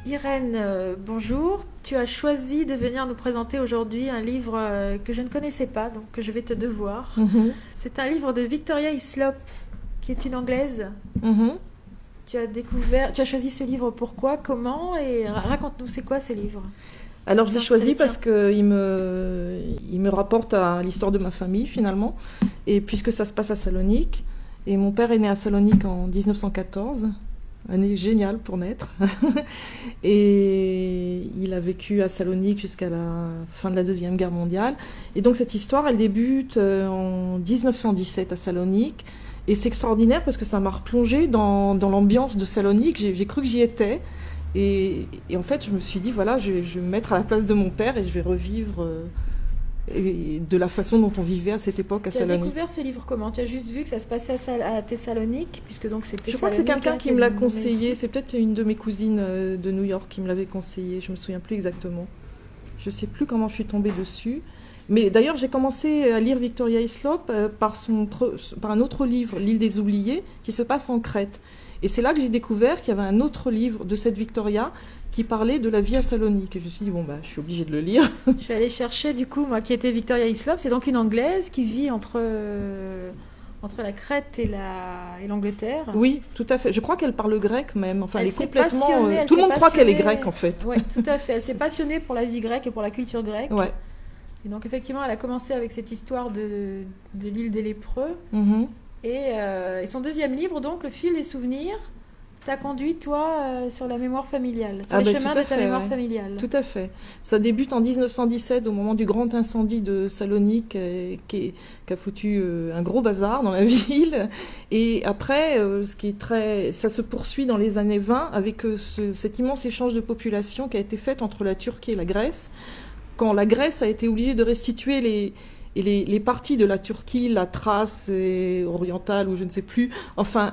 Irène, bonjour. Tu as choisi de venir nous présenter aujourd'hui un livre que je ne connaissais pas, donc que je vais te devoir. Mhm, C'est un livre de Victoria Hislop, qui est une Anglaise. mhm. Tu as choisi ce livre pourquoi, comment, et raconte-nous, c'est quoi ce livre? Alors je l'ai Tiens, c'est choisi le tien. parce qu'il me rapporte à l'histoire de ma famille finalement, et puisque ça se passe à Salonique, et mon père est né à Salonique en 1914, année géniale pour naître, et il a vécu à Salonique jusqu'à la fin de la Deuxième Guerre mondiale, et donc cette histoire elle débute en 1917 à Salonique, et c'est extraordinaire parce que ça m'a replongé dans l'ambiance de Salonique, j'ai cru que j'y étais. Et en fait, je me suis dit, voilà, je vais me mettre à la place de mon père et je vais revivre de la façon dont on vivait à cette époque à Tu as Salonique. découvert ce livre comment? Tu as juste vu que ça se passait à Thessalonique, puisque donc c'est Je crois que c'est Thessalonique quelqu'un hein, qui qui est me l'a nommé conseillé. ici. C'est peut-être une de mes cousines de New York qui me l'avait conseillé. Je me souviens plus exactement. Je sais plus comment je suis tombée dessus. Mais d'ailleurs, j'ai commencé à lire Victoria Hislop par un autre livre, L'île des oubliés, qui se passe en Crète. Et c'est là que j'ai découvert qu'il y avait un autre livre de cette Victoria qui parlait de la vie à Salonique. Et je me suis dit, bon, bah, je suis obligée de le lire. Je suis allée chercher du coup, moi qui était Victoria Hislop, c'est donc une Anglaise qui vit entre la Crète et l'Angleterre. Oui, tout à fait. Je crois qu'elle parle grec même. Enfin, elle est S'est complètement. passionnée, Tout le monde croit qu'elle est grecque en fait. ouais, tout à fait. Elle s'est passionnée pour la vie grecque et pour la culture grecque. Ouais. Et donc effectivement, elle a commencé avec cette histoire de l'île des lépreux. Mhm. Et son deuxième livre, donc, Le fil des souvenirs, t'a conduit, toi, sur la mémoire familiale, sur Ah les ben chemins tout à de ta fait, mémoire ouais. familiale. Tout à fait. Ça débute en 1917 au moment du grand incendie de Salonique qui a foutu un gros bazar dans la ville. Et après, ça se poursuit dans les années 20 avec cet immense échange de population qui a été fait entre la Turquie et la Grèce. Quand la Grèce a été obligée de restituer les parties de la Turquie, la Thrace orientale ou je ne sais plus, enfin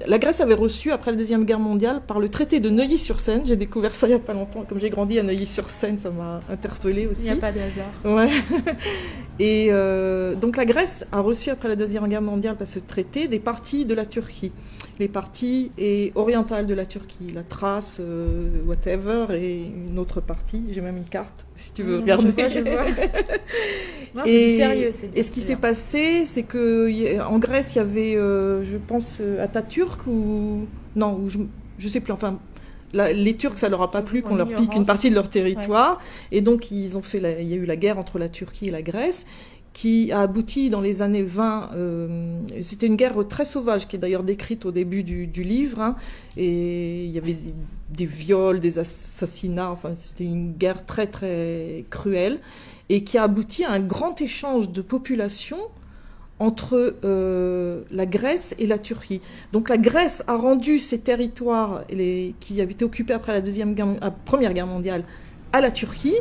la Grèce avait reçu après la Deuxième Guerre mondiale par le traité de Neuilly-sur-Seine. J'ai découvert ça il n'y a pas longtemps. Comme j'ai grandi à Neuilly-sur-Seine, ça m'a interpellée Il n'y aussi. a pas de hasard. Ouais. Et donc la Grèce a reçu après la Deuxième Guerre mondiale par ce traité des parties de la Turquie. Les parties orientales de la Turquie, la Thrace, whatever, et une autre partie. J'ai même une carte, si tu veux regarder. Je vois. Non, c'est du Et, sérieux, c'est bien. et ce qui s'est passé, c'est qu'en Grèce, il y avait, je pense, Atatürk ou... Non, je sais plus, enfin... Les Turcs, ça leur a pas plu qu'on leur pique une partie de leur territoire. Ouais. Et donc, il y a eu la guerre entre la Turquie et la Grèce qui a abouti dans les années 20. C'était une guerre très sauvage qui est d'ailleurs décrite au début du livre. Hein, et il y avait des viols, des assassinats. Enfin, c'était une guerre très, très cruelle et qui a abouti à un grand échange de population entre la Grèce et la Turquie. Donc la Grèce a rendu ces territoires qui avaient été occupés après la Première Guerre mondiale à la Turquie.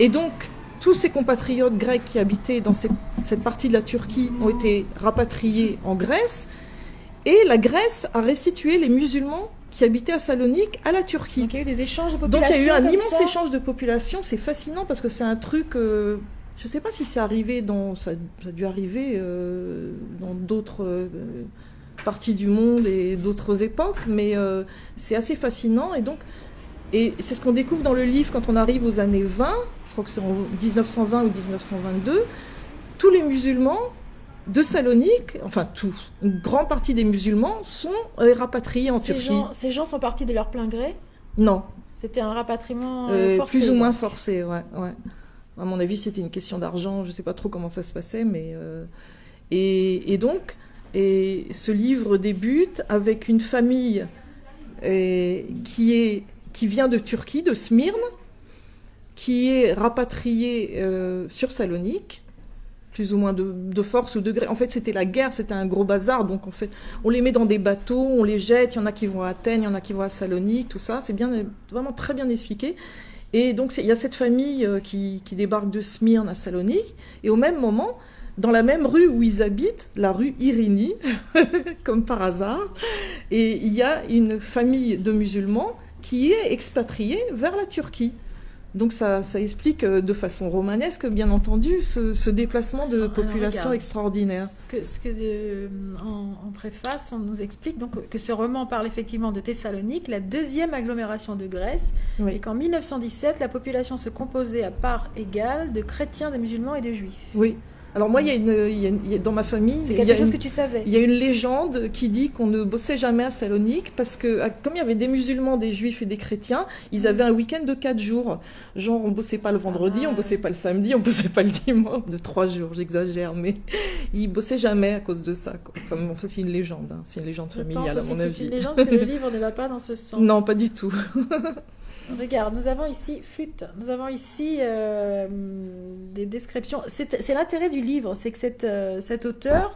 Et donc tous ces compatriotes grecs qui habitaient dans cette partie de la Turquie ont été rapatriés en Grèce. Et la Grèce a restitué les musulmans qui habitaient à Salonique à la Turquie. Donc il y a eu des échanges de population. Donc il y a eu un immense échange de population. C'est fascinant parce que c'est un truc... je ne sais pas si c'est arrivé ça a dû arriver dans d'autres parties du monde et d'autres époques, mais c'est assez fascinant. Et c'est ce qu'on découvre dans le livre quand on arrive aux années 20, je crois que c'est en 1920 ou 1922, tous les musulmans de Salonique, enfin tous, une grande partie des musulmans sont rapatriés en Turquie. Ces gens sont partis de leur plein gré? Non. C'était un rapatriement forcé? Plus ou moins forcé, ouais. À mon avis, c'était une question d'argent. Je ne sais pas trop comment ça se passait, mais donc, ce livre débute avec une famille qui vient de Turquie, de Smyrne, qui est rapatriée sur Salonique, plus ou moins de force ou de gré. En fait, c'était la guerre, c'était un gros bazar. Donc, en fait, on les met dans des bateaux, on les jette. Il y en a qui vont à Athènes, il y en a qui vont à Salonique, tout ça. C'est vraiment très bien expliqué. Et donc, il y a cette famille qui débarque de Smyrne à Salonique. Et au même moment, dans la même rue où ils habitent, la rue Irénie, comme par hasard, et il y a une famille de musulmans qui est expatriée vers la Turquie. Donc ça explique de façon romanesque, bien entendu, ce déplacement de population extraordinaire. En préface, on nous explique donc que ce roman parle effectivement de Thessalonique, la deuxième agglomération de Grèce, et qu'en 1917, la population se composait à part égale de chrétiens, de musulmans et de juifs. Oui. Alors moi, dans ma famille, c'est quelque chose que tu savais. Il y a une légende qui dit qu'on ne bossait jamais à Salonique parce que comme il y avait des musulmans, des juifs et des chrétiens, ils avaient un week-end de 4 jours. Genre on bossait pas le vendredi, on bossait pas le samedi, on bossait pas le dimanche, de 3 jours, j'exagère, mais ils bossaient jamais à cause de ça. Enfin, c'est une légende, hein. C'est une légende familiale à mon avis. C'est une légende parce que le livre ne va pas dans ce sens. Non, pas du tout. Regarde, nous avons ici des descriptions. C'est l'intérêt du livre, c'est que cet auteur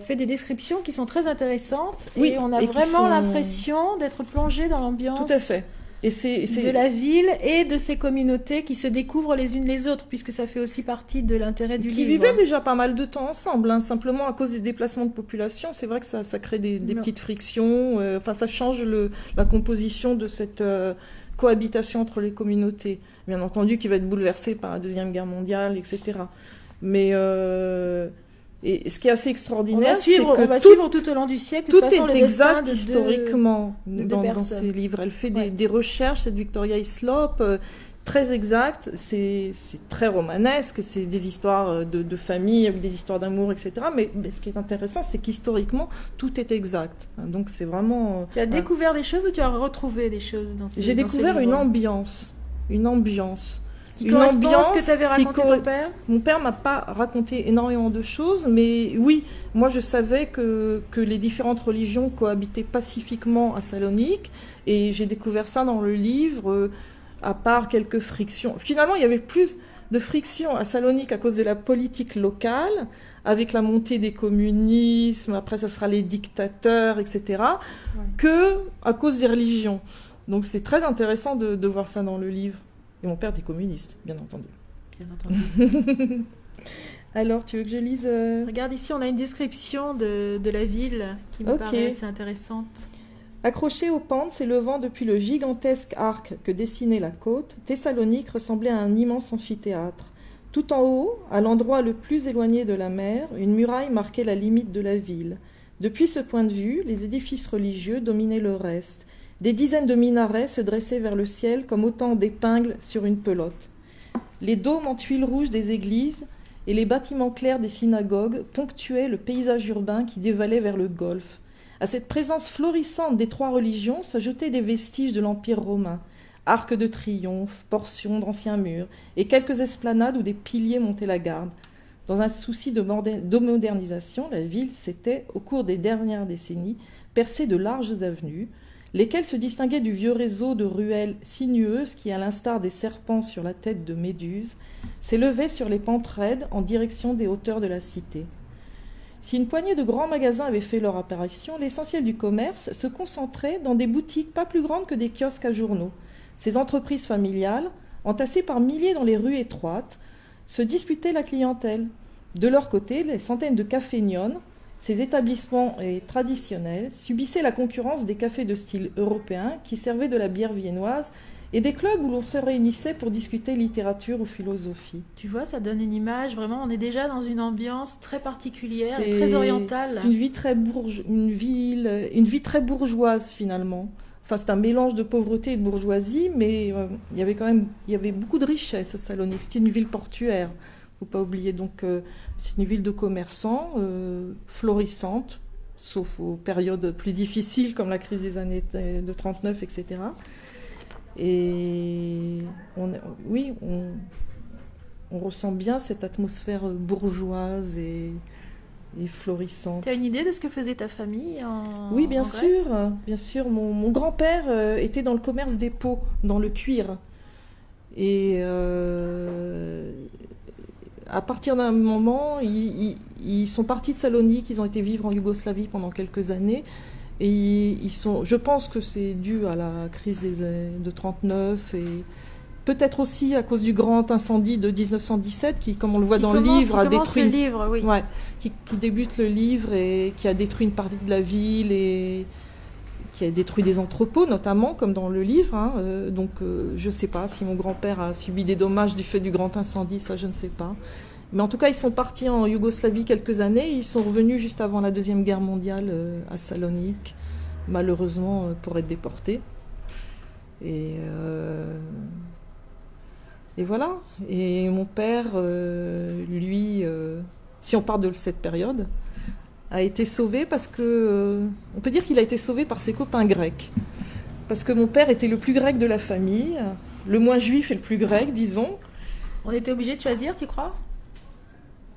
fait des descriptions qui sont très intéressantes, et on a vraiment l'impression d'être plongé dans l'ambiance. Tout à fait. Et c'est de la ville et de ces communautés qui se découvrent les unes les autres, puisque ça fait aussi partie de l'intérêt du livre. Qui vivaient déjà pas mal de temps ensemble, hein. Simplement à cause des déplacements de population, c'est vrai que ça crée des petites frictions. Enfin, ça change la composition de cette cohabitation entre les communautés, bien entendu, qui va être bouleversée par la Deuxième Guerre mondiale, etc. Mais et ce qui est assez extraordinaire, c'est que on va suivre tout au long du siècle. Tout est exact historiquement dans ces livres. Elle fait Ouais. des recherches, cette Victoria Hislop, très exactes. C'est très romanesque. C'est des histoires de famille, avec des histoires d'amour, etc. Mais ce qui est intéressant, c'est qu'historiquement, tout est exact. Donc c'est vraiment... Tu as découvert des choses ou tu as retrouvé des choses dans ces J'ai découvert livres? une ambiance. Qui correspond à ce que tu avais raconté ton père? Mon père m'a pas raconté énormément de choses, mais oui, moi je savais que les différentes religions cohabitaient pacifiquement à Salonique, et j'ai découvert ça dans le livre, à part quelques frictions. Finalement, il y avait plus de frictions à Salonique à cause de la politique locale, avec la montée des communismes, après ça sera les dictateurs, etc., que à cause des religions. Donc c'est très intéressant de voir ça dans le livre. Et mon père était communiste, bien entendu. Bien entendu. Alors, tu veux que je lise Regarde ici, on a une description de la ville qui me paraît assez intéressante. Accroché aux pentes s'élevant depuis le gigantesque arc que dessinait la côte, Thessalonique ressemblait à un immense amphithéâtre. Tout en haut, à l'endroit le plus éloigné de la mer, une muraille marquait la limite de la ville. Depuis ce point de vue, les édifices religieux dominaient le reste. Des dizaines de minarets se dressaient vers le ciel comme autant d'épingles sur une pelote. Les dômes en tuiles rouges des églises et les bâtiments clairs des synagogues ponctuaient le paysage urbain qui dévalait vers le golfe. À cette présence florissante des trois religions s'ajoutaient des vestiges de l'Empire romain, arcs de triomphe, portions d'anciens murs et quelques esplanades où des piliers montaient la garde. Dans un souci de modernisation, la ville s'était, au cours des dernières décennies, percée de larges avenues, lesquelles se distinguaient du vieux réseau de ruelles sinueuses qui, à l'instar des serpents sur la tête de Méduse, s'élevaient sur les pentes raides en direction des hauteurs de la cité. Si une poignée de grands magasins avaient fait leur apparition, l'essentiel du commerce se concentrait dans des boutiques pas plus grandes que des kiosques à journaux. Ces entreprises familiales, entassées par milliers dans les rues étroites, se disputaient la clientèle. De leur côté, les centaines de cafés Nyon, ces établissements traditionnels, subissaient la concurrence des cafés de style européen qui servaient de la bière viennoise et des clubs où l'on se réunissait pour discuter littérature ou philosophie. Tu vois, ça donne une image, vraiment, on est déjà dans une ambiance très particulière et très orientale. C'est une vie très bourgeoise finalement. Enfin, c'est un mélange de pauvreté et de bourgeoisie, mais il y avait beaucoup de richesse à Salonique. C'était une ville portuaire. Faut pas oublier, donc c'est une ville de commerçants, florissante, sauf aux périodes plus difficiles comme la crise des années de 39, etc. Et on ressent bien cette atmosphère bourgeoise et florissante. Tu as une idée de ce que faisait ta famille Oui, bien sûr. Mon grand-père était dans le commerce des peaux, dans le cuir. Et à partir d'un moment, ils sont partis de Salonique, ils ont été vivre en Yougoslavie pendant quelques années. Et je pense que c'est dû à la crise de 39 et peut-être aussi à cause du grand incendie de 1917 qui, comme on le voit dans le livre, a détruit qui débute le livre et qui a détruit une partie de la ville et qui a détruit des entrepôts, notamment, comme dans le livre. Hein. Donc, je ne sais pas si mon grand-père a subi des dommages du fait du grand incendie, ça, je ne sais pas. Mais en tout cas, ils sont partis en Yougoslavie quelques années. Ils sont revenus juste avant la Deuxième Guerre mondiale à Salonique, malheureusement, pour être déportés. Et voilà. Et mon père, lui, si on parle de cette période, a été sauvé parce que... on peut dire qu'il a été sauvé par ses copains grecs. Parce que mon père était le plus grec de la famille, le moins juif et le plus grec, disons. On était obligé de choisir, tu crois ?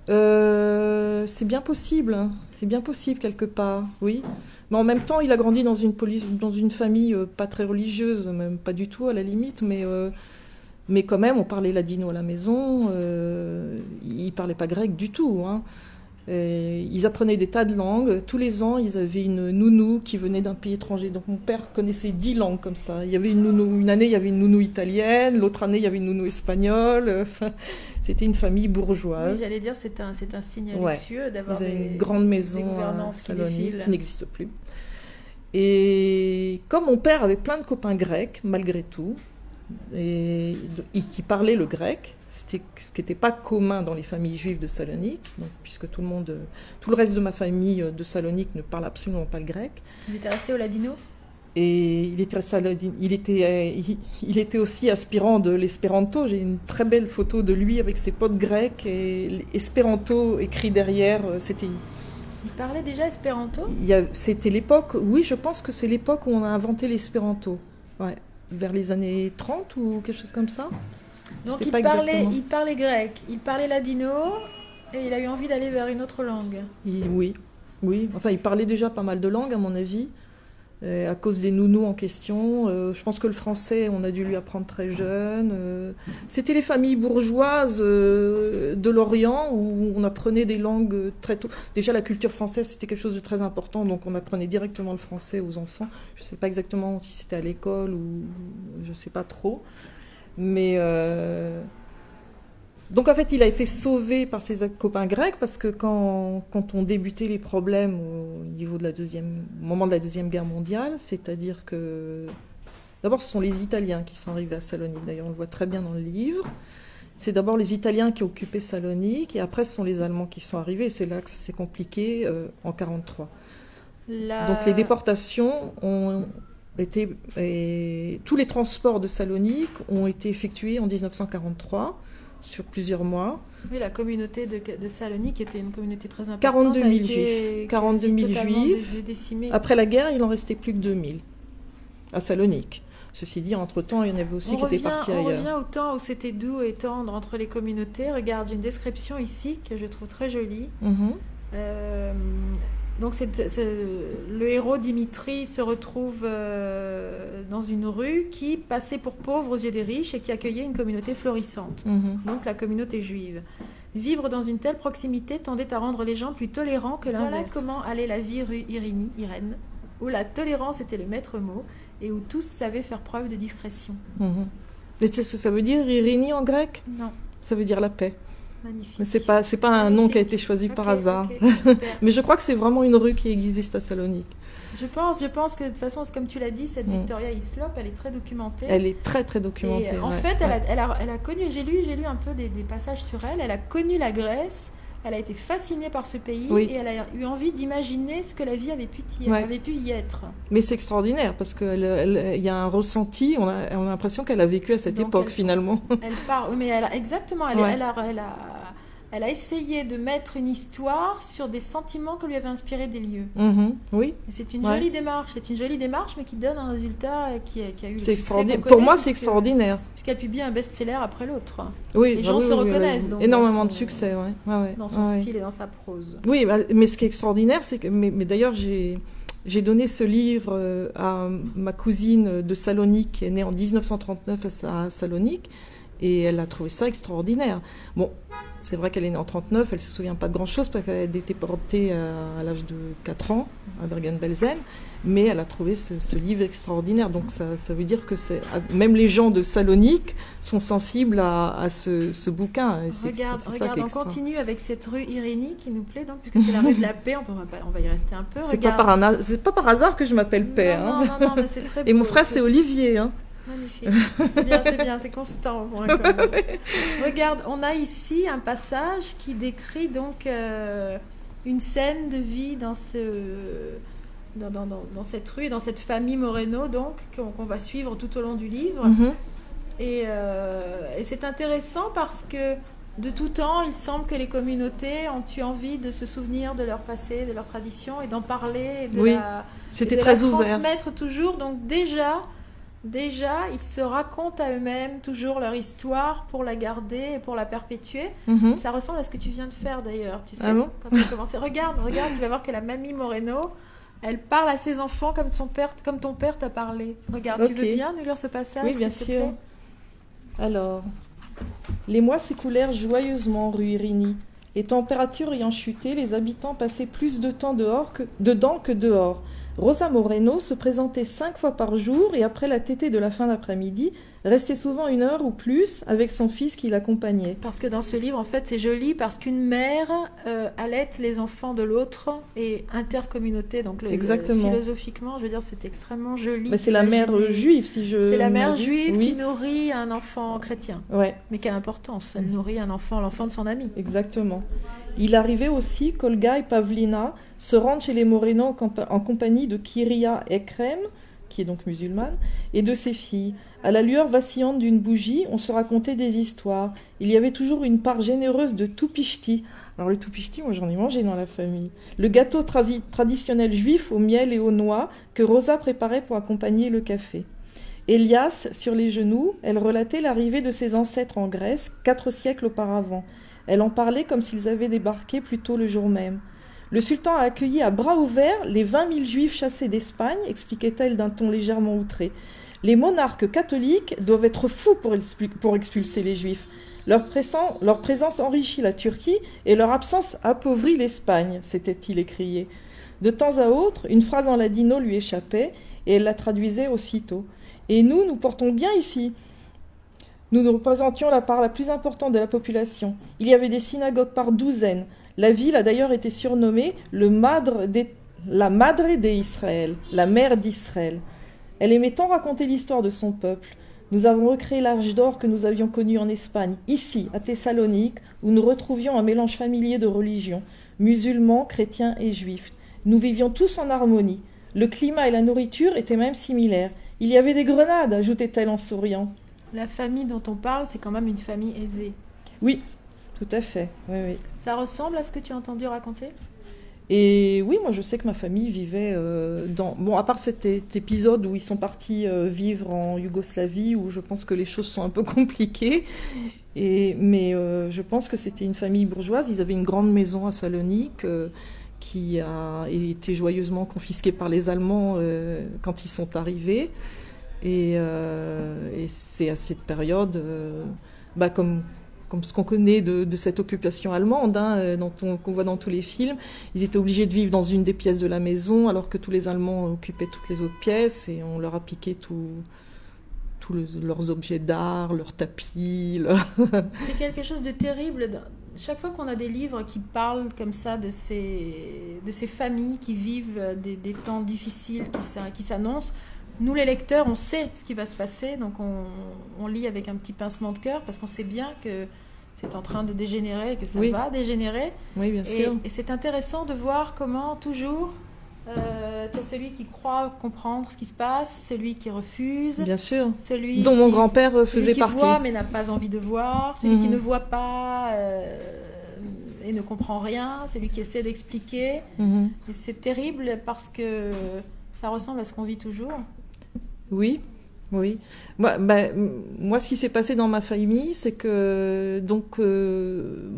C'est bien possible. C'est bien possible quelque part, oui. Mais en même temps, il a grandi dans une famille pas très religieuse, même pas du tout à la limite, mais quand même, on parlait ladino à la maison. Ils parlaient pas grec du tout, hein. Ils apprenaient des tas de langues. Tous les ans, ils avaient une nounou qui venait d'un pays étranger. Donc mon père connaissait 10 langues comme ça. Il y avait une nounou, une année, il y avait une nounou italienne. L'autre année, il y avait une nounou espagnole. C'était une famille bourgeoise. Oui, j'allais dire, c'est un signe luxueux d'avoir une grande maison à Salonique qui n'existe plus. Et comme mon père avait plein de copains grecs, malgré tout, et qui parlaient le grec, ce qui n'était pas commun dans les familles juives de Salonique, donc, puisque tout le reste de ma famille de Salonique ne parle absolument pas le grec. Il était resté au ladino ? Et il était aussi aspirant de l'espéranto. J'ai une très belle photo de lui avec ses potes grecs et l'espéranto écrit derrière. Il parlait déjà espéranto ? C'était l'époque, oui, je pense que c'est l'époque où on a inventé l'espéranto. Ouais, vers les années 30 ou quelque chose comme ça. Donc il parlait grec, il parlait ladino et il a eu envie d'aller vers une autre langue. Oui. Enfin, il parlait déjà pas mal de langues à mon avis, à cause des nounous en question. Je pense que le français, on a dû lui apprendre très jeune. C'était les familles bourgeoises de l'Orient où on apprenait des langues très tôt. Déjà, la culture française, c'était quelque chose de très important, donc on apprenait directement le français aux enfants. Je ne sais pas exactement si c'était à l'école ou je ne sais pas trop. Mais donc en fait, il a été sauvé par ses copains grecs parce que quand on débutait les problèmes au niveau au moment de la Deuxième Guerre mondiale, c'est-à-dire que d'abord ce sont les Italiens qui sont arrivés à Salonique. D'ailleurs, on le voit très bien dans le livre. C'est d'abord les Italiens qui occupaient Salonique et après ce sont les Allemands qui sont arrivés. Et c'est là que ça s'est compliqué en 1943. Donc les déportations et tous les transports de Salonique ont été effectués en 1943 sur plusieurs mois. Oui, la communauté de Salonique était une communauté très importante. 42 000 juifs. 42 000 juifs. Décimés. Après la guerre, il en restait plus que 2 000 à Salonique. Ceci dit, entre-temps, il y en avait aussi qui étaient partis ailleurs. On revient au temps où c'était doux et tendre entre les communautés. Regarde, j'ai une description ici que je trouve très jolie. Donc le héros Dimitri se retrouve dans une rue qui passait pour pauvre aux yeux des riches et qui accueillait une communauté florissante, donc la communauté juive. Vivre dans une telle proximité tendait à rendre les gens plus tolérants que l'inverse. Voilà comment allait la vie rue Irène, où la tolérance était le maître mot et où tous savaient faire preuve de discrétion. Mais tu sais ce que ça veut dire, Irénie en grec ? Non. Ça veut dire la paix. Magnifique. Mais c'est pas un nom qui a été choisi par hasard. Mais je crois que c'est vraiment une rue qui existe à Salonique. Je pense que de toute façon, comme tu l'as dit, cette Victoria Hislop, elle est très documentée. Elle est très très documentée. Et en fait, elle a connu, j'ai lu un peu des passages sur elle. Elle a connu la Grèce. Elle a été fascinée par ce pays et elle a eu envie d'imaginer ce que la vie avait pu y être. Mais c'est extraordinaire parce qu'il y a un ressenti, on a l'impression qu'elle a vécu à cette époque finalement. Elle parle, mais exactement, elle a essayé de mettre une histoire sur des sentiments que lui avaient inspiré des lieux. Oui. Et c'est une jolie démarche, mais qui donne un résultat qui a eu. C'est extraordinaire. Pour moi, c'est extraordinaire. Puisqu'elle publie un best-seller après l'autre. Oui. Les gens se reconnaissent. Donc, énormément de succès, dans son style et dans sa prose. Oui, mais ce qui est extraordinaire, c'est que, mais d'ailleurs, j'ai donné ce livre à ma cousine de Salonique, qui est née en 1939 à Salonique, et elle a trouvé ça extraordinaire. Bon. C'est vrai qu'elle est née en 39, elle ne se souvient pas de grand-chose parce qu'elle a été déportée à l'âge de 4 ans à Bergen-Belsen, mais elle a trouvé ce livre extraordinaire. Donc ça veut dire que même les gens de Salonique sont sensibles à ce bouquin. Et regarde, on continue avec cette rue Irénie qui nous plaît, donc, puisque c'est la rue de la paix, on va y rester un peu. C'est pas par hasard que je m'appelle Paix. Non, mais c'est très beau. Et mon frère, c'est Olivier. Magnifique. C'est bien, c'est constant. Regarde, on a ici un passage qui décrit donc une scène de vie dans cette rue, dans cette famille Moreno, donc qu'on va suivre tout au long du livre. Et c'est intéressant parce que de tout temps, il semble que les communautés ont eu envie de se souvenir de leur passé, de leur tradition et d'en parler, c'était très ouvert. Transmettre toujours. Donc déjà, ils se racontent à eux-mêmes toujours leur histoire pour la garder et pour la perpétuer. Ça ressemble à ce que tu viens de faire d'ailleurs, tu sais, quand tu as commencé. Regarde, tu vas voir que la mamie Moreno, elle parle à ses enfants comme ton père t'a parlé. Regarde, tu veux bien nous lire ce passage? Oui, bien sûr. Alors, les mois s'écoulèrent joyeusement rue Irini. Les températures ayant chuté, les habitants passaient plus de temps dedans que dehors. Rosa Moreno se présentait 5 fois par jour et après la tétée de la fin d'après-midi, restait souvent 1 heure ou plus avec son fils qui l'accompagnait. Parce que dans ce livre, en fait, c'est joli parce qu'une mère allaite les enfants de l'autre et intercommunauté. Donc, philosophiquement, je veux dire, c'est extrêmement joli. C'est la mère juive, C'est la mère juive qui nourrit un enfant chrétien. Ouais. Mais quelle importance, elle nourrit l'enfant de son ami. Exactement. Il arrivait aussi qu'Olga et Pavlina se rendent chez les Moreno en compagnie de Kyria Ekrem, qui est donc musulmane, et de ses filles. À la lueur vacillante d'une bougie, on se racontait des histoires. Il y avait toujours une part généreuse de toupishti. Alors le toupishti, moi j'en ai mangé dans la famille. Le gâteau traditionnel juif au miel et aux noix que Rosa préparait pour accompagner le café. Elias, sur les genoux, elle relatait l'arrivée de ses ancêtres en Grèce 4 siècles auparavant. Elle en parlait comme s'ils avaient débarqué plus tôt le jour même. Le sultan a accueilli à bras ouverts les 20 000 juifs chassés d'Espagne, expliquait-elle d'un ton légèrement outré. Les monarques catholiques doivent être fous pour expulser les juifs. Leur présence enrichit la Turquie et leur absence appauvrit l'Espagne, s'était-il écrié. De temps à autre, une phrase en ladino lui échappait et elle la traduisait aussitôt. Et nous portons bien ici. Nous représentions la part la plus importante de la population. Il y avait des synagogues par douzaines. La ville a d'ailleurs été surnommée la Madre de Israël, la mère d'Israël. Elle aimait tant raconter l'histoire de son peuple. Nous avons recréé l'âge d'or que nous avions connu en Espagne, ici, à Thessalonique, où nous retrouvions un mélange familier de religions, musulmans, chrétiens et juifs. Nous vivions tous en harmonie. Le climat et la nourriture étaient même similaires. Il y avait des grenades, ajoutait-elle en souriant. La famille dont on parle, c'est quand même une famille aisée. Oui, tout à fait. Oui. Ça ressemble à ce que tu as entendu raconter ? Et oui, moi je sais que ma famille vivait à part cet épisode où ils sont partis vivre en Yougoslavie, où je pense que les choses sont un peu compliquées, mais je pense que c'était une famille bourgeoise. Ils avaient une grande maison à Salonique qui a été joyeusement confisquée par les Allemands quand ils sont arrivés. Et c'est à cette période, comme ce qu'on connaît de cette occupation allemande, qu'on voit dans tous les films. Ils étaient obligés de vivre dans une des pièces de la maison, alors que tous les Allemands occupaient toutes les autres pièces, et on leur a piqué tous leurs objets d'art, leurs tapis. C'est quelque chose de terrible. Chaque fois qu'on a des livres qui parlent comme ça de ces familles qui vivent des temps difficiles qui s'annoncent, nous les lecteurs, on sait ce qui va se passer, donc on lit avec un petit pincement de cœur, parce qu'on sait bien que c'est en train de dégénérer, que ça va dégénérer. Oui, bien sûr. Et c'est intéressant de voir comment toujours tu as celui qui croit comprendre ce qui se passe, celui qui refuse, bien sûr, celui dont mon grand-père faisait partie, celui qui voit mais n'a pas envie de voir, celui qui ne voit pas et ne comprend rien, celui qui essaie d'expliquer. Et c'est terrible parce que ça ressemble à ce qu'on vit toujours. Oui. Moi, ce qui s'est passé dans ma famille, c'est que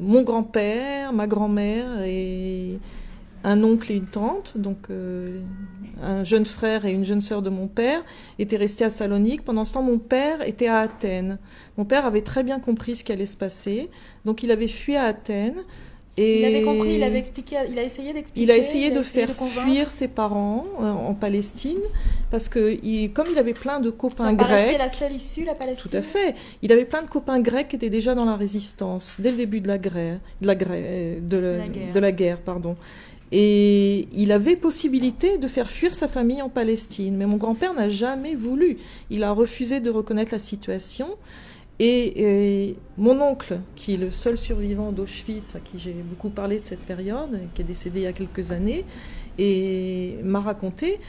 mon grand-père, ma grand-mère un oncle et une tante, donc un jeune frère et une jeune sœur de mon père, étaient restés à Salonique. Pendant ce temps, mon père était à Athènes. Mon père avait très bien compris ce qui allait se passer, donc il avait fui à Athènes. Et il avait compris, il avait expliqué, il a essayé d'expliquer. Il a essayé de faire fuir ses parents en Palestine, parce que comme il avait plein de copains grecs. C'est la seule issue, la Palestine. Tout à fait. Il avait plein de copains grecs qui étaient déjà dans la résistance dès le début de la guerre, pardon. Et il avait possibilité de faire fuir sa famille en Palestine, mais mon grand-père n'a jamais voulu. Il a refusé de reconnaître la situation. Et mon oncle, qui est le seul survivant d'Auschwitz, à qui j'ai beaucoup parlé de cette période, qui est décédé il y a quelques années, et m'a raconté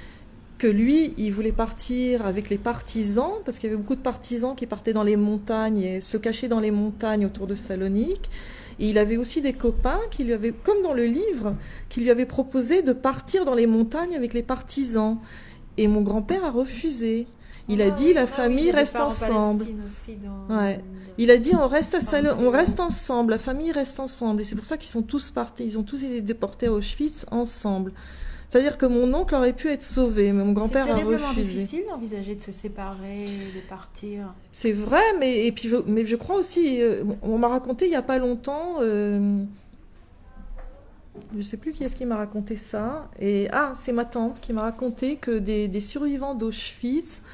que lui, il voulait partir avec les partisans, parce qu'il y avait beaucoup de partisans qui partaient dans les montagnes et se cachaient dans les montagnes autour de Salonique. Et il avait aussi des copains qui lui avaient, comme dans le livre, qui lui avaient proposé de partir dans les montagnes avec les partisans. Et mon grand-père a refusé. Il a dit la famille reste ensemble. Il a dit on reste ensemble, la famille reste ensemble. Et c'est pour ça qu'ils sont tous partis, ils ont tous été déportés à Auschwitz ensemble. C'est-à-dire que mon oncle aurait pu être sauvé, mais mon grand-père a refusé. C'est terriblement difficile d'envisager de se séparer, de partir. C'est vrai, mais je crois aussi, on m'a raconté il n'y a pas longtemps, je ne sais plus qui est-ce qui m'a raconté ça, c'est ma tante qui m'a raconté que des survivants d'Auschwitz,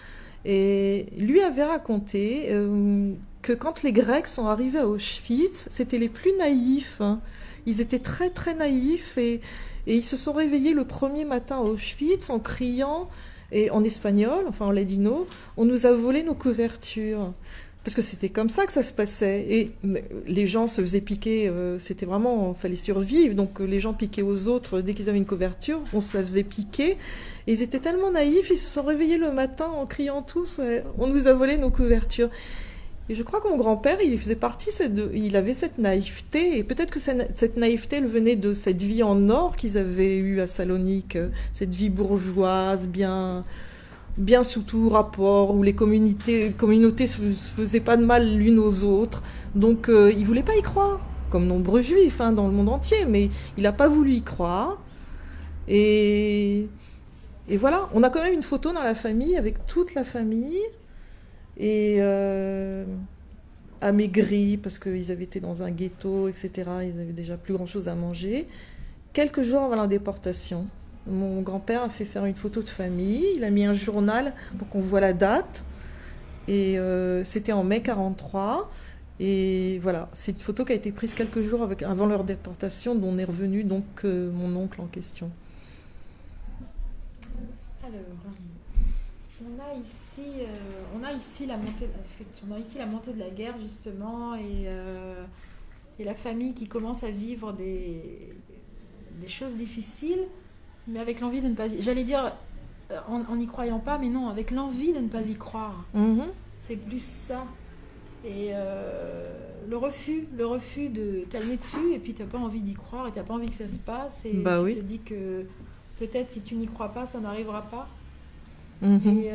et lui avait raconté que quand les Grecs sont arrivés à Auschwitz, c'était les plus naïfs. Hein. Ils étaient très très naïfs et ils se sont réveillés le premier matin à Auschwitz en criant, et en espagnol, enfin en ladino, on nous a volé nos couvertures. Parce que c'était comme ça que ça se passait. Et les gens se faisaient piquer, c'était vraiment, il fallait survivre. Donc les gens piquaient aux autres dès qu'ils avaient une couverture, on se la faisait piquer. Et ils étaient tellement naïfs, ils se sont réveillés le matin en criant tous, on nous a volé nos couvertures. Et je crois que mon grand-père, il faisait partie, il avait cette naïveté. Et peut-être que cette naïveté, elle venait de cette vie en or qu'ils avaient eue à Salonique, cette vie bourgeoise, bien sous tout rapport, où les communautés se faisaient pas de mal l'une aux autres. Donc il voulait pas y croire, comme nombreux juifs dans le monde entier, mais il n'a pas voulu y croire. Et voilà, on a quand même une photo dans la famille, avec toute la famille, et amaigris, parce qu'ils avaient été dans un ghetto, etc. Ils avaient déjà plus grand-chose à manger. Quelques jours avant la déportation, mon grand-père a fait faire une photo de famille, il a mis un journal pour qu'on voit la date, et c'était en mai 1943, et voilà, c'est une photo qui a été prise quelques jours avant leur déportation, dont on est revenu donc mon oncle en question. Alors, on a ici la montée de la guerre justement, et la famille qui commence à vivre des choses difficiles, mais avec l'envie de ne pas j'allais dire en n'y croyant pas, mais non, avec l'envie de ne pas y croire. Mm-hmm. C'est plus ça. Et le refus de t'amener dessus, et puis t'as pas envie d'y croire, et t'as pas envie que ça se passe, et tu te dis que peut-être si tu n'y crois pas, ça n'arrivera pas. Mm-hmm. Et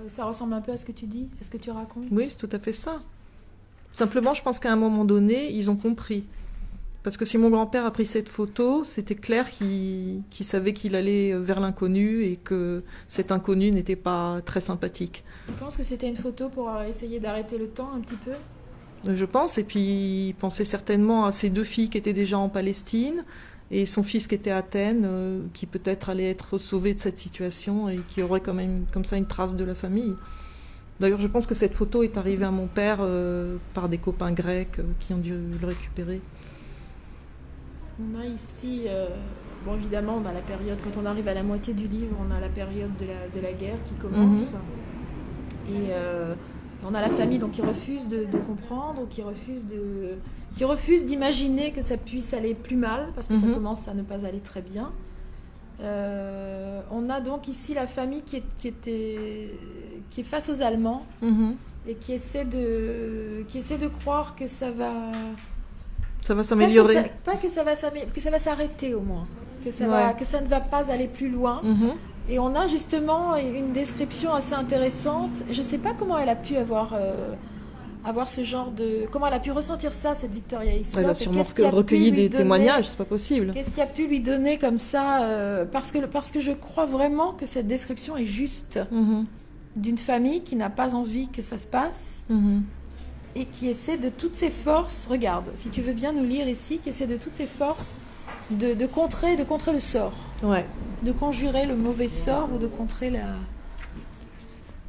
ça ressemble un peu à ce que tu dis, à ce que tu racontes. Oui, c'est tout à fait ça. Simplement, je pense qu'à un moment donné, ils ont compris. Parce que si mon grand-père a pris cette photo, c'était clair qu'il savait qu'il allait vers l'inconnu, et que cet inconnu n'était pas très sympathique. Tu penses que c'était une photo pour essayer d'arrêter le temps un petit peu ? Je pense, et puis il pensait certainement à ses 2 filles qui étaient déjà en Palestine, et son fils qui était à Athènes, qui peut-être allait être sauvé de cette situation, et qui aurait quand même comme ça une trace de la famille. D'ailleurs, je pense que cette photo est arrivée à mon père par des copains grecs qui ont dû le récupérer. On a ici, évidemment, on a la période, quand on arrive à la moitié du livre, on a la période de la guerre qui commence. Mm-hmm. Et on a la famille donc, qui refuse de comprendre, qui refuse d'imaginer que ça puisse aller plus mal, parce que ça commence à ne pas aller très bien. On a donc ici la famille qui est face aux Allemands, et qui essaie de croire que ça va s'améliorer. Que ça va s'arrêter au moins, que ça ne va pas aller plus loin. Et on a justement une description assez intéressante. Je ne sais pas comment elle a pu avoir avoir ce genre de... Comment elle a pu ressentir ça, cette Victoria Hislop? Elle a sûrement recueilli des témoignages, c'est pas possible. Qu'est-ce qui a pu lui donner comme ça parce que je crois vraiment que cette description est juste d'une famille qui n'a pas envie que ça se passe et qui essaie de toutes ses forces, regarde, si tu veux bien nous lire ici, qui essaie de toutes ses forces de contrer le sort. Ouais. De conjurer le mauvais sort ou de contrer la...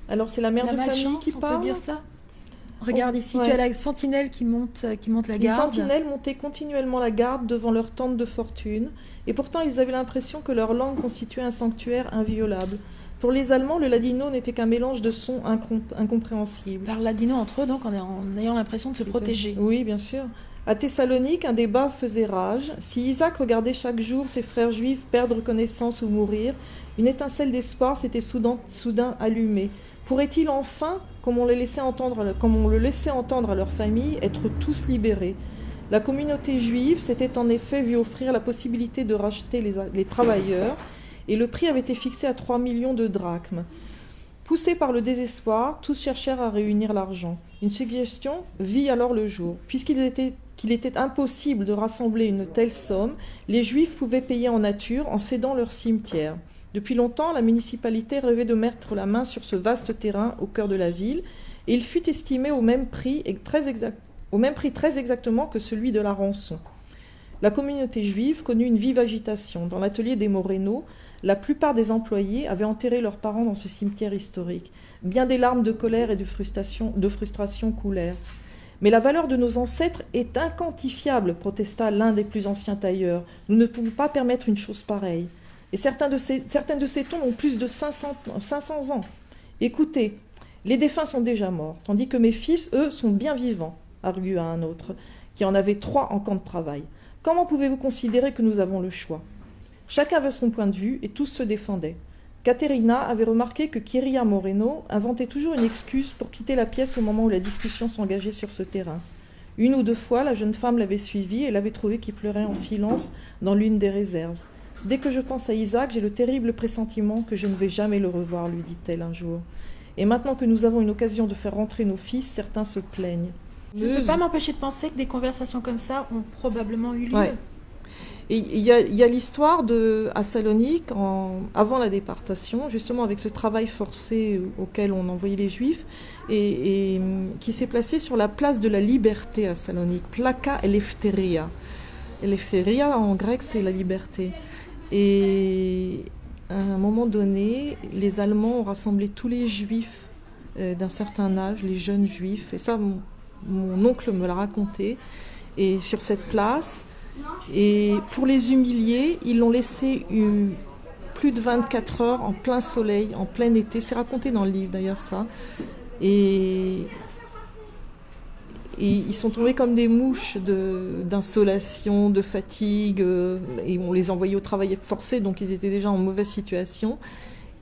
Alors c'est la mère de famille qui parle. On peut dire ça. Regarde ici, tu as la sentinelle qui monte la garde. Les sentinelles montaient continuellement la garde devant leur tente de fortune, et pourtant ils avaient l'impression que leur langue constituait un sanctuaire inviolable. Pour les Allemands, le ladino n'était qu'un mélange de sons incompréhensibles. Par ladino entre eux, donc en ayant l'impression de se protéger. Oui, bien sûr. À Thessalonique, un débat faisait rage. Si Isaac regardait chaque jour ses frères juifs perdre connaissance ou mourir, une étincelle d'espoir s'était soudain allumée. Pourrait-il enfin, comme on le laissait entendre à leur famille, être tous libérés? La communauté juive s'était en effet vue offrir la possibilité de racheter les travailleurs, et le prix avait été fixé à 3 millions de drachmes. Poussés par le désespoir, tous cherchèrent à réunir l'argent. Une suggestion vit alors le jour. Qu'il était impossible de rassembler une telle somme, les Juifs pouvaient payer en nature en cédant leur cimetière. Depuis longtemps, la municipalité rêvait de mettre la main sur ce vaste terrain au cœur de la ville, et il fut estimé au même prix très exactement que celui de la rançon. La communauté juive connut une vive agitation. Dans l'atelier des Moreno, la plupart des employés avaient enterré leurs parents dans ce cimetière historique. Bien des larmes de colère et de frustration coulèrent. « Mais la valeur de nos ancêtres est inquantifiable, protesta l'un des plus anciens tailleurs. Nous ne pouvons pas permettre une chose pareille. Et certaines de ces tombes ont plus de 500 ans. Écoutez, les défunts sont déjà morts, tandis que mes fils, eux, sont bien vivants, argua un autre, qui en avait 3 en camp de travail. Comment pouvez-vous considérer que nous avons le choix ? Chacun avait son point de vue et tous se défendaient. Caterina avait remarqué que Kyria Moreno inventait toujours une excuse pour quitter la pièce au moment où la discussion s'engageait sur ce terrain. 1 ou 2 fois, la jeune femme l'avait suivie et l'avait trouvé qui pleurait en silence dans l'une des réserves. « Dès que je pense à Isaac, j'ai le terrible pressentiment que je ne vais jamais le revoir, lui dit-elle un jour. Et maintenant que nous avons une occasion de faire rentrer nos fils, certains se plaignent. » Je ne peux pas m'empêcher de penser que des conversations comme ça ont probablement eu lieu. Ouais. Et il y a l'histoire à Salonique, avant la déportation, justement avec ce travail forcé auquel on envoyait les Juifs, et qui s'est placé sur la place de la liberté à Salonique, Plaka Eleftheria. Eleftheria en grec, c'est la liberté. Et à un moment donné, les Allemands ont rassemblé tous les Juifs d'un certain âge, les jeunes Juifs, et ça, mon oncle me l'a raconté, et sur cette place, et pour les humilier, ils l'ont laissé plus de 24 heures en plein soleil, en plein été. C'est raconté dans le livre d'ailleurs ça. Et ils sont tombés comme des mouches d'insolation, de fatigue, et on les envoyait au travail forcé, donc ils étaient déjà en mauvaise situation.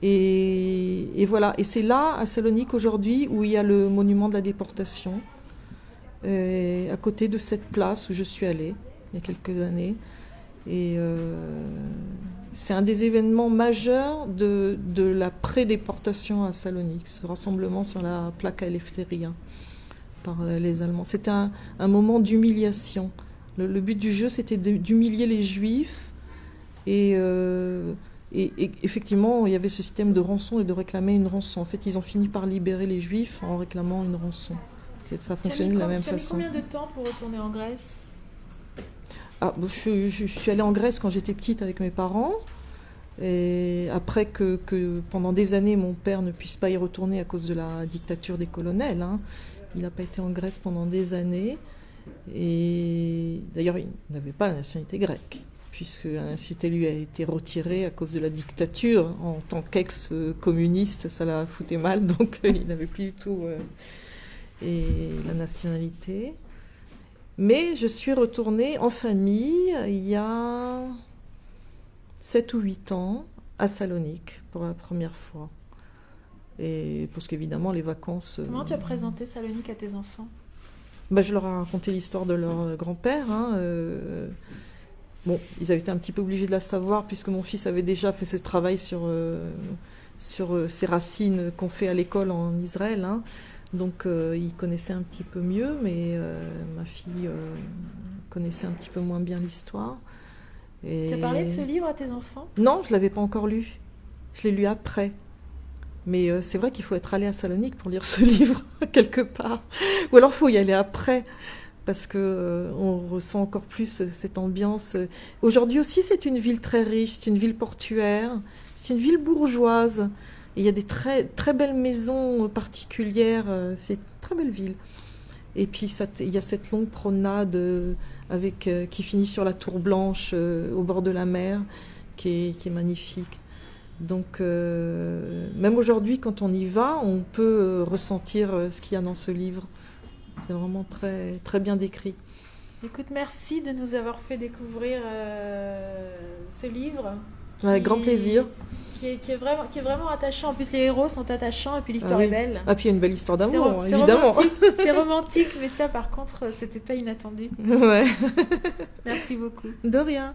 Et voilà. Et c'est là, à Salonique aujourd'hui, où il y a le monument de la déportation, à côté de cette place où je suis allée il y a quelques années. Et c'est un des événements majeurs de la pré-déportation à Salonique, ce rassemblement sur la Plaka Eleftheria par les Allemands. C'était un moment d'humiliation. Le but du jeu, c'était d'humilier les Juifs. Et effectivement, il y avait ce système de rançon et de réclamer une rançon. En fait, ils ont fini par libérer les Juifs en réclamant une rançon. Ça fonctionnait de la même façon. Tu as mis combien de temps pour retourner en Grèce ? Je suis allée en Grèce quand j'étais petite avec mes parents. Et après que pendant des années, mon père ne puisse pas y retourner à cause de la dictature des colonels. Il n'a pas été en Grèce pendant des années. Et d'ailleurs, il n'avait pas la nationalité grecque, puisque la nationalité lui a été retirée à cause de la dictature. En tant qu'ex-communiste, ça l'a fouté mal, donc il n'avait plus du tout la nationalité. Mais je suis retournée en famille il y a 7 ou 8 ans à Salonique pour la première fois. Et parce qu'évidemment, les vacances... Comment tu as présenté Salonique à tes enfants ? Je leur ai raconté l'histoire de leur grand-père. Bon, ils avaient été un petit peu obligés de la savoir puisque mon fils avait déjà fait ce travail sur ces racines qu'on fait à l'école en Israël. Donc il connaissait un petit peu mieux, mais ma fille connaissait un petit peu moins bien l'histoire. Et... Tu as parlé de ce livre à tes enfants? Non, je ne l'avais pas encore lu. Je l'ai lu après. Mais c'est vrai qu'il faut être allé à Salonique pour lire ce livre, quelque part. Ou alors il faut y aller après, parce qu'on ressent encore plus cette ambiance. Aujourd'hui aussi, c'est une ville très riche, c'est une ville portuaire, c'est une ville bourgeoise. Et il y a des très, très belles maisons particulières, c'est une très belle ville. Et puis il y a cette longue promenade qui finit sur la Tour Blanche au bord de la mer, qui est magnifique. Donc même aujourd'hui, quand on y va, on peut ressentir ce qu'il y a dans ce livre. C'est vraiment très, très bien décrit. Écoute, merci de nous avoir fait découvrir ce livre. Avec grand plaisir. Qui est vraiment attachant. En plus, les héros sont attachants et puis l'histoire est belle. Ah, puis il y a une belle histoire d'amour, évidemment. C'est romantique, mais ça, par contre, c'était pas inattendu. Ouais. Merci beaucoup. De rien.